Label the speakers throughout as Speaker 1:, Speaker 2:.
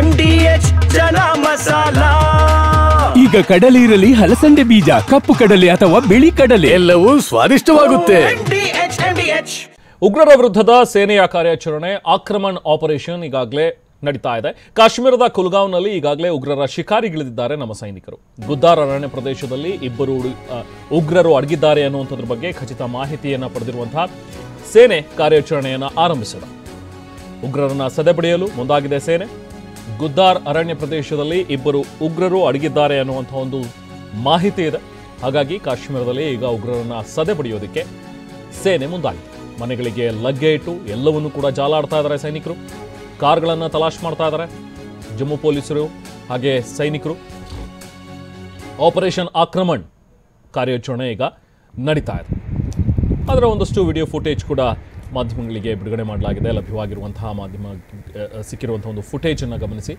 Speaker 1: MDH ಜನ ಮಸಾಲಾ.
Speaker 2: ಈಗ ಕಡಲೆ ಇರಲಿ, ಹಲಸಂದೆ ಬೀಜ, ಕಪ್ಪು ಕಡಲೆ ಅಥವಾ ಬಿಳಿ ಕಡಲೆ,
Speaker 3: ಎಲ್ಲವೂ ಸ್ವಾದಿಷ್ಟವಾಗುತ್ತೆ.
Speaker 1: MDH.
Speaker 4: ಉಗ್ರರ ವಿರುದ್ಧದ ಸೇನೆಯ ಕಾರ್ಯಾಚರಣೆ ಆಕ್ರಮಣ್ ಆಪರೇಷನ್ ಈಗಾಗಲೇ ನಡೀತಾ ಇದೆ. ಕಾಶ್ಮೀರದ ಕುಲ್ಗಾಂವ್ನಲ್ಲಿ ಈಗಾಗಲೇ ಉಗ್ರರ ಶಿಕಾರಿಗಿಳಿದಿದ್ದಾರೆ ನಮ್ಮ ಸೈನಿಕರು. ಗುದ್ದಾರ್ ಅರಣ್ಯ ಪ್ರದೇಶದಲ್ಲಿ ಇಬ್ಬರು ಉಗ್ರರು ಅಡಗಿದ್ದಾರೆ ಅನ್ನುವಂಥದ್ರ ಬಗ್ಗೆ ಖಚಿತ ಮಾಹಿತಿಯನ್ನು ಪಡೆದಿರುವಂತಹ ಸೇನೆ ಕಾರ್ಯಾಚರಣೆಯನ್ನು ಆರಂಭಿಸಿದೆ. ಉಗ್ರರನ್ನ ಸದೆಬಡಿಯಲು ಮುಂದಾಗಿದೆ ಸೇನೆ. ಗುದ್ದಾರ್ ಅರಣ್ಯ ಪ್ರದೇಶದಲ್ಲಿ ಇಬ್ಬರು ಉಗ್ರರು ಅಡಗಿದ್ದಾರೆ ಅನ್ನುವಂಥ ಒಂದು ಮಾಹಿತಿ ಇದೆ. ಹಾಗಾಗಿ ಕಾಶ್ಮೀರದಲ್ಲಿ ಈಗ ಉಗ್ರರನ್ನ ಸದೆಬಡಿಯೋದಕ್ಕೆ ಸೇನೆ ಮುಂದಾಗಿದೆ. ಮನೆಗಳಿಗೆ ಲಗ್ಗೆ ಇಟ್ಟು ಎಲ್ಲವನ್ನೂ ಕೂಡ ಜಾಲಾಡ್ತಾ ಇದ್ದಾರೆ ಸೈನಿಕರು. ಕಾರ್ಗಳನ್ನು ತಲಾಶ್ ಮಾಡ್ತಾ ಇದ್ದಾರೆ ಜಮ್ಮು ಪೊಲೀಸರು ಹಾಗೆ ಸೈನಿಕರು. ಆಪರೇಷನ್ ಆಕ್ರಮಣ್ ಕಾರ್ಯಾಚರಣೆ ಈಗ ನಡೀತಾ ಇದೆ. ಅದರ ಒಂದಷ್ಟು ವಿಡಿಯೋ ಫುಟೇಜ್ ಕೂಡ ಮಾಧ್ಯಮಗಳಿಗೆ ಬಿಡುಗಡೆ ಮಾಡಲಾಗಿದೆ. ಲಭ್ಯವಾಗಿರುವಂತಹ ಸಿಕ್ಕಿರುವಂತಹ ಒಂದು ಫುಟೇಜನ್ನು ಗಮನಿಸಿ.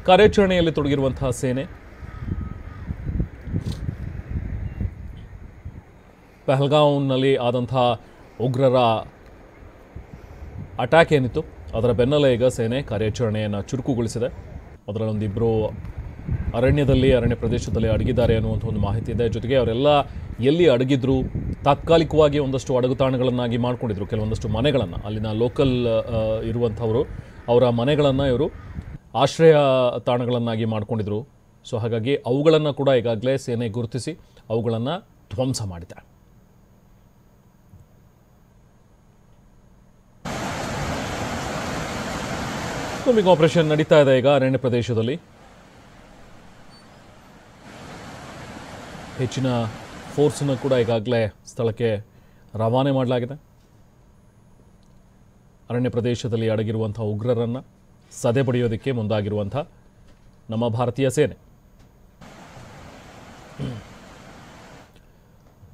Speaker 4: ಕಾರ್ಯಾಚರಣೆಯಲ್ಲಿ ತೊಡಗಿರುವಂತಹ ಸೇನೆ ಪಹಲ್ಗಾಂವ್ನಲ್ಲಿ ಆದಂತಹ ಉಗ್ರರ ಅಟ್ಯಾಕ್ ಏನಿತ್ತು ಅದರ ಬೆನ್ನಲ್ಲೇ ಈಗ ಸೇನೆ ಕಾರ್ಯಾಚರಣೆಯನ್ನು ಚುರುಕುಗೊಳಿಸಿದೆ. ಅದರಲ್ಲೊಂದಿಬ್ಬರು ಅರಣ್ಯ ಪ್ರದೇಶದಲ್ಲಿ ಅಡಗಿದ್ದಾರೆ ಅನ್ನುವಂಥ ಒಂದು ಮಾಹಿತಿ ಇದೆ. ಜೊತೆಗೆ ಅವರೆಲ್ಲ ಎಲ್ಲಿ ಅಡಗಿದ್ರು, ತಾತ್ಕಾಲಿಕವಾಗಿ ಒಂದಷ್ಟು ಅಡಗುತಾಣಗಳನ್ನಾಗಿ ಮಾಡಿಕೊಂಡಿದ್ರು. ಕೆಲವೊಂದಷ್ಟು ಮನೆಗಳನ್ನು ಅಲ್ಲಿನ ಲೋಕಲ್ ಇರುವಂಥವರು ಅವರ ಮನೆಗಳನ್ನು ಇವರು ಆಶ್ರಯ ತಾಣಗಳನ್ನಾಗಿ ಮಾಡಿಕೊಂಡಿದ್ರು. ಸೊ ಹಾಗಾಗಿ ಅವುಗಳನ್ನು ಕೂಡ ಈಗಾಗಲೇ ಸೇನೆ ಗುರುತಿಸಿ ಅವುಗಳನ್ನು ಧ್ವಂಸ ಮಾಡಿದೆ. ಕೂಂಬಿಂಗ್ ಆಪರೇಷನ್ ನಡೀತಾ ಇದೆ ಈಗ ಅರಣ್ಯ ಪ್ರದೇಶದಲ್ಲಿ. ಹೆಚ್ಚಿನ ಫೋರ್ಸನ್ನು ಕೂಡ ಈಗಾಗಲೇ ಸ್ಥಳಕ್ಕೆ ರವಾನೆ ಮಾಡಲಾಗಿದೆ. ಅರಣ್ಯ ಪ್ರದೇಶದಲ್ಲಿ ಅಡಗಿರುವಂಥ ಉಗ್ರರನ್ನು ಸದೆಬಡಿಯೋದಕ್ಕೆ ಮುಂದಾಗಿರುವಂಥ ನಮ್ಮ ಭಾರತೀಯ ಸೇನೆ.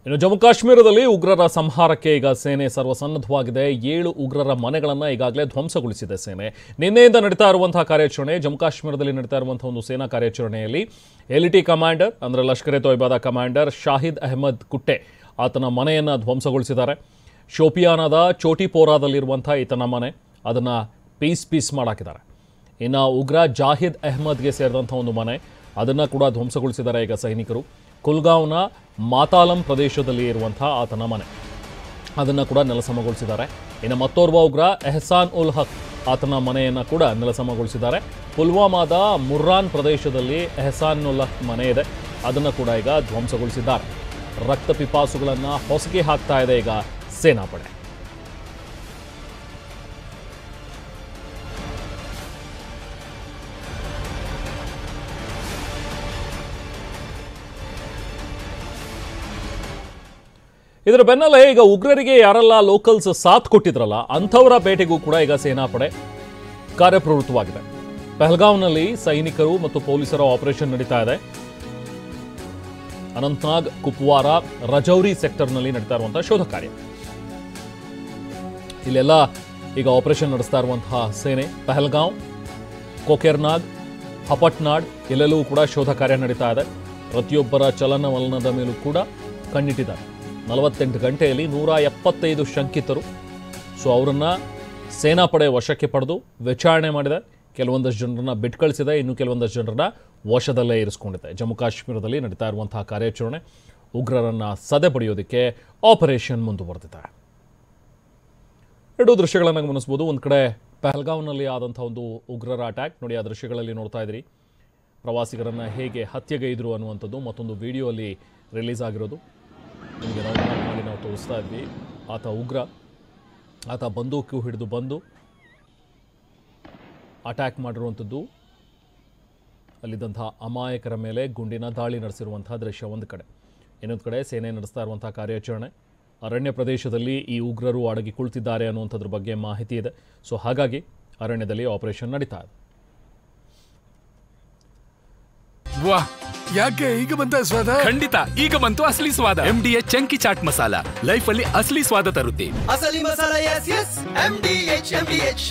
Speaker 4: ಇನ್ನು ಜಮ್ಮು ಕಾಶ್ಮೀರದಲ್ಲಿ ಉಗ್ರರ ಸಂಹಾರಕ್ಕೆ ಈಗ ಸೇನೆ ಸರ್ವಸನ್ನದ್ಧವಾಗಿದೆ. 7 ಉಗ್ರರ ಮನೆಗಳನ್ನು ಈಗಾಗಲೇ ಧ್ವಂಸಗೊಳಿಸಿದೆ ಸೇನೆ. ನಿನ್ನೆಯಿಂದ ನಡೀತಾ ಇರುವಂತಹ ಕಾರ್ಯಾಚರಣೆ, ಜಮ್ಮು ಕಾಶ್ಮೀರದಲ್ಲಿ ನಡೀತಾ ಇರುವಂತಹ ಒಂದು ಸೇನಾ ಕಾರ್ಯಾಚರಣೆಯಲ್ಲಿ LET ಕಮಾಂಡರ್ ಅಂದರೆ ಲಷ್ಕರ್ ಎ ತೊಯ್ಬಾದ ಕಮಾಂಡರ್ ಶಾಹಿದ್ ಅಹ್ಮದ್ ಕುಟ್ಟೆ ಆತನ ಮನೆಯನ್ನು ಧ್ವಂಸಗೊಳಿಸಿದ್ದಾರೆ. ಶೋಪಿಯಾನದ ಚೋಟಿಪೋರಾದಲ್ಲಿರುವಂಥ ಈತನ ಮನೆ ಅದನ್ನು ಪೀಸ್ ಮಾಡಾಕಿದ್ದಾರೆ. ಇನ್ನು ಉಗ್ರ ಜಾಹಿದ್ ಅಹ್ಮದ್ಗೆ ಸೇರಿದಂಥ ಒಂದು ಮನೆ ಅದನ್ನು ಕೂಡ ಧ್ವಂಸಗೊಳಿಸಿದ್ದಾರೆ ಈಗ ಸೈನಿಕರು. ಕುಲ್ಗಾಂವ್ನ ಮಾತಾಲಂ ಪ್ರದೇಶದಲ್ಲಿ ಇರುವಂಥ ಆತನ ಮನೆ ಅದನ್ನು ಕೂಡ ನೆಲಸಮಗೊಳಿಸಿದ್ದಾರೆ. ಇನ್ನು ಮತ್ತೋರ್ವ ಉಗ್ರ ಎಹ್ಸಾನ್ ಉಲ್ ಹಕ್ ಆತನ ಮನೆಯನ್ನು ಕೂಡ ನೆಲಸಮಗೊಳಿಸಿದ್ದಾರೆ. ಪುಲ್ವಾಮಾದ ಮುರ್ರಾನ್ ಪ್ರದೇಶದಲ್ಲಿ ಎಹ್ಸಾನ್ ಉಲ್ ಹಕ್ ಮನೆ ಇದೆ, ಅದನ್ನು ಕೂಡ ಈಗ ಧ್ವಂಸಗೊಳಿಸಿದ್ದಾರೆ. ರಕ್ತ ಪಿಪಾಸುಗಳನ್ನು ಹೊಸಗೆ ಹಾಕ್ತಾ ಇದೆ ಈಗ ಸೇನಾಪಡೆ. ಇದರ ಬೆನ್ನಲ್ಲೇ ಈಗ ಉಗ್ರರಿಗೆ ಯಾರೆಲ್ಲ ಲೋಕಲ್ಸ್ ಸಾಥ್ ಕೊಟ್ಟಿದ್ರಲ್ಲ ಅಂಥವರ ಬೇಟೆಗೂ ಕೂಡ ಈಗ ಸೇನಾಪಡೆ ಕಾರ್ಯಪ್ರವೃತ್ತವಾಗಿದೆ. ಪಹಲ್ಗಾಂವ್ನಲ್ಲಿ ಸೈನಿಕರು ಮತ್ತು ಪೊಲೀಸರ ಆಪರೇಷನ್ ನಡೀತಾ ಇದೆ. ಅನಂತನಾಗ್, ಕುಪ್ವಾರ, ರಜೌರಿ ಸೆಕ್ಟರ್ನಲ್ಲಿ ನಡೀತಾ ಇರುವಂತಹ ಶೋಧ ಕಾರ್ಯ. ಇಲ್ಲೆಲ್ಲ ಈಗ ಆಪರೇಷನ್ ನಡೆಸ್ತಾ ಇರುವಂತಹ ಸೇನೆ ಪಹಲ್ಗಾಂವ್, ಕೊಕೆರ್ನಾಗ್, ಹಪಟ್ನಾಡ್ ಇಲ್ಲೆಲ್ಲವೂ ಕೂಡ ಶೋಧ ಕಾರ್ಯ ನಡೀತಾ ಇದೆ. ಪ್ರತಿಯೊಬ್ಬರ ಚಲನವಲನದ ಮೇಲೂ ಕೂಡ ಕಣ್ಣಿಟ್ಟಿದ್ದಾರೆ. 48 ಗಂಟೆಯಲ್ಲಿ 175 ಶಂಕಿತರು. ಸೊ ಅವರನ್ನು ಸೇನಾಪಡೆ ವಶಕ್ಕೆ ಪಡೆದು ವಿಚಾರಣೆ ಮಾಡಿದೆ. ಕೆಲವೊಂದಷ್ಟು ಜನರನ್ನ ಬಿಟ್ಟು ಕಳಿಸಿದೆ, ಇನ್ನು ಕೆಲವೊಂದಷ್ಟು ಜನರನ್ನ ವಶದಲ್ಲೇ ಇರಿಸ್ಕೊಂಡಿದೆ. ಜಮ್ಮು ಕಾಶ್ಮೀರದಲ್ಲಿ ನಡೀತಾ ಇರುವಂತಹ ಕಾರ್ಯಾಚರಣೆ ಉಗ್ರರನ್ನು ಸದೆಬಡಿಯೋದಕ್ಕೆ ಆಪರೇಷನ್ ಮುಂದುವರೆದಿದೆ. 2 ದೃಶ್ಯಗಳನ್ನು ಗಮನಿಸಬಹುದು. ಒಂದು ಕಡೆ ಪಹಲ್ಗಾಂವ್ನಲ್ಲಿ ಆದಂಥ ಒಂದು ಉಗ್ರರ ಅಟ್ಯಾಕ್ ನೋಡಿ, ಆ ದೃಶ್ಯಗಳಲ್ಲಿ ನೋಡ್ತಾ ಇದ್ದೀರಿ. ಪ್ರವಾಸಿಗರನ್ನು ಹೇಗೆ ಹತ್ಯೆಗೈದರು ಅನ್ನುವಂಥದ್ದು ಮತ್ತೊಂದು ವಿಡಿಯೋ ಅಲ್ಲಿ ರಿಲೀಸ್ ಆಗಿರೋದು ನಿಮಗೆ ನಾವು ತೋರಿಸ್ತಾ ಇದ್ವಿ. ಆತ ಬಂದೂಕು ಹಿಡಿದು ಬಂದು ಅಟ್ಯಾಕ್ ಮಾಡಿರುವಂಥದ್ದು, ಅಲ್ಲಿದ್ದಂಥ ಅಮಾಯಕರ ಮೇಲೆ ಗುಂಡಿನ ದಾಳಿ ನಡೆಸಿರುವಂಥ ದೃಶ್ಯ ಒಂದು ಕಡೆ. ಇನ್ನೊಂದು ಕಡೆ ಸೇನೆ ನಡೆಸ್ತಾ ಇರುವಂಥ ಕಾರ್ಯಾಚರಣೆ ಅರಣ್ಯ ಪ್ರದೇಶದಲ್ಲಿ ಈ ಉಗ್ರರು ಅಡಗಿ ಕುಳಿತಿದ್ದಾರೆ ಅನ್ನುವಂಥದ್ರ ಬಗ್ಗೆ ಮಾಹಿತಿ ಇದೆ. ಸೊ ಹಾಗಾಗಿ ಅರಣ್ಯದಲ್ಲಿ ಆಪರೇಷನ್ ನಡೀತಾ ಇದೆ.
Speaker 5: ವಾಹ್, ಯಾಕೆ ಈಗ ಬಂತ ಸ್ವಾದ?
Speaker 6: ಖಂಡಿತ ಈಗ ಬಂತು ಅಸಲಿ ಸ್ವಾದ. MDH chunky chaat masala life ಅಲ್ಲಿ ಅಸಲಿ ಸ್ವಾದ ತರುತ್ತೆ.
Speaker 1: ಅಸಲಿ ಮಸಾಲ, ಎಸ್ MDH.